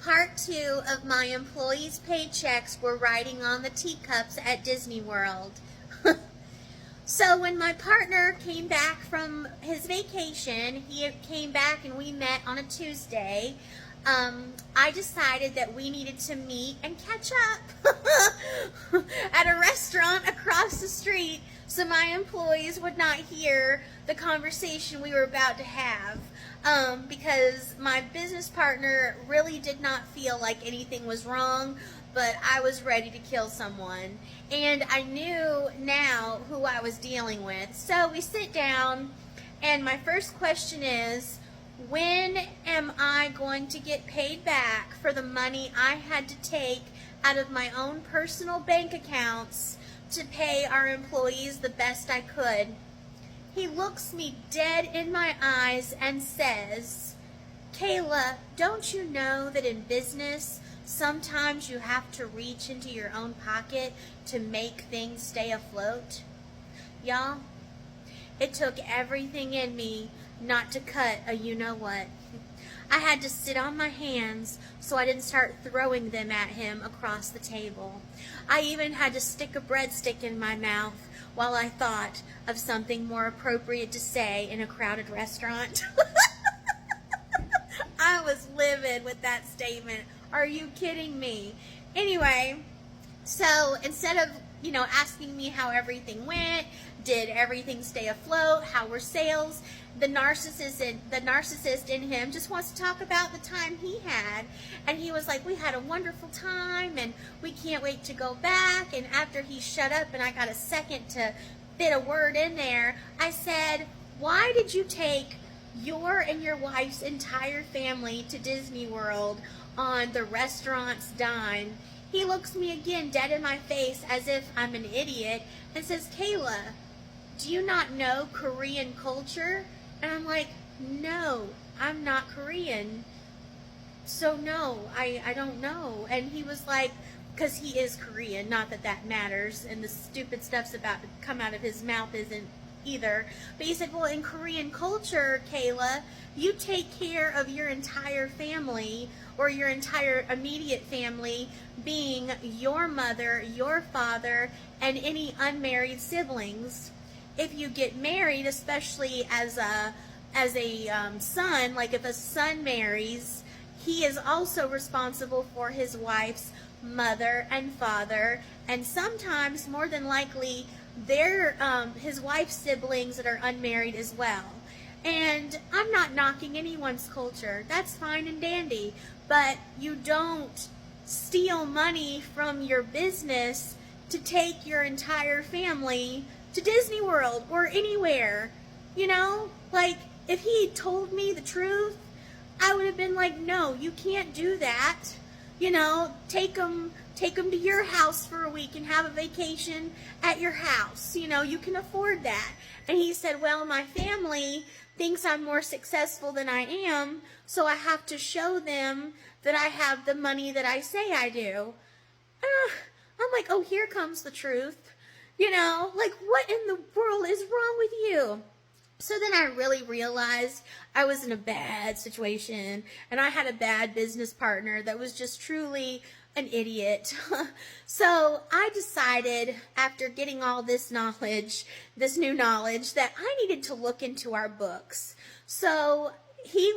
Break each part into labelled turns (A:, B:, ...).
A: Part 2 of my employees' paychecks were writing on the teacups at Disney World. So when my partner came back from his vacation, he came back and we met on a Tuesday. I decided that we needed to meet and catch up at a restaurant across the street so my employees would not hear the conversation we were about to have. Because my business partner really did not feel like anything was wrong, but I was ready to kill someone. And I knew now who I was dealing with. So we sit down, and my first question is, when am I going to get paid back for the money I had to take out of my own personal bank accounts to pay our employees the best I could? He looks me dead in my eyes and says, "Kayla, don't you know that in business, sometimes you have to reach into your own pocket to make things stay afloat?" Y'all, it took everything in me not to cut a you-know-what. I had to sit on my hands so I didn't start throwing them at him across the table. I even had to stick a breadstick in my mouth while I thought of something more appropriate to say in a crowded restaurant. I was livid with that statement. Are you kidding me? Anyway, so instead of, asking me how everything went, did everything stay afloat, how were sales, the narcissist in him just wants to talk about the time he had. And he was like, "We had a wonderful time and we can't wait to go back." And after he shut up and I got a second to fit a word in there, I said, "Why did you take your and your wife's entire family to Disney World on the restaurant's dime?" He looks me again dead in my face as if I'm an idiot and says, "Kayla, do you not know Korean culture?" And I'm like, "No, I'm not Korean. So no, I don't know." And he was like, because he is Korean, not that that matters, and the stupid stuff's about to come out of his mouth isn't either. But he said, "Well, in Korean culture, Kayla, you take care of your entire family, or your entire immediate family, being your mother, your father, and any unmarried siblings. If you get married, especially as a son, like if a son marries, he is also responsible for his wife's mother and father, and sometimes, more than likely, they're his wife's siblings that are unmarried as well. And I'm not knocking anyone's culture. That's fine and dandy. But you don't steal money from your business to take your entire family to Disney World or anywhere. Like, if he told me the truth, I would have been like, "No, you can't do that. Take them to your house for a week and have a vacation at your house. You can afford that." And he said, "Well, my family thinks I'm more successful than I am, so I have to show them that I have the money that I say I do." I'm like, "Oh, here comes the truth." Like, what in the world is wrong with you? So then I really realized I was in a bad situation, and I had a bad business partner that was just truly an idiot. So I decided, after getting all this knowledge, this new knowledge, that I needed to look into our books. So he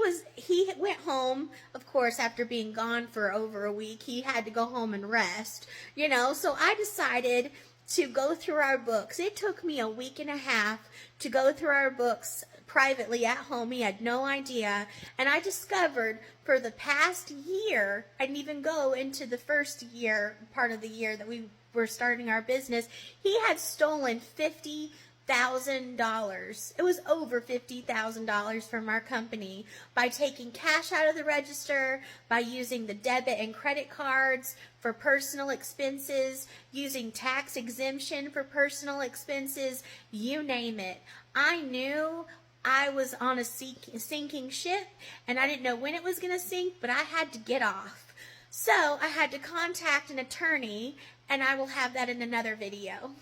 A: went home, of course, after being gone for over a week. He had to go home and rest, so I decided to go through our books. It took me a week and a half to go through our books privately at home. He had no idea. And I discovered for the past year, I didn't even go into the first year, part of the year that we were starting our business, he had stolen $50,000. It was over $50,000 from our company by taking cash out of the register, by using the debit and credit cards for personal expenses, using tax exemption for personal expenses, you name it. I knew I was on a sinking ship, and I didn't know when it was going to sink, but I had to get off. So I had to contact an attorney, and I will have that in another video.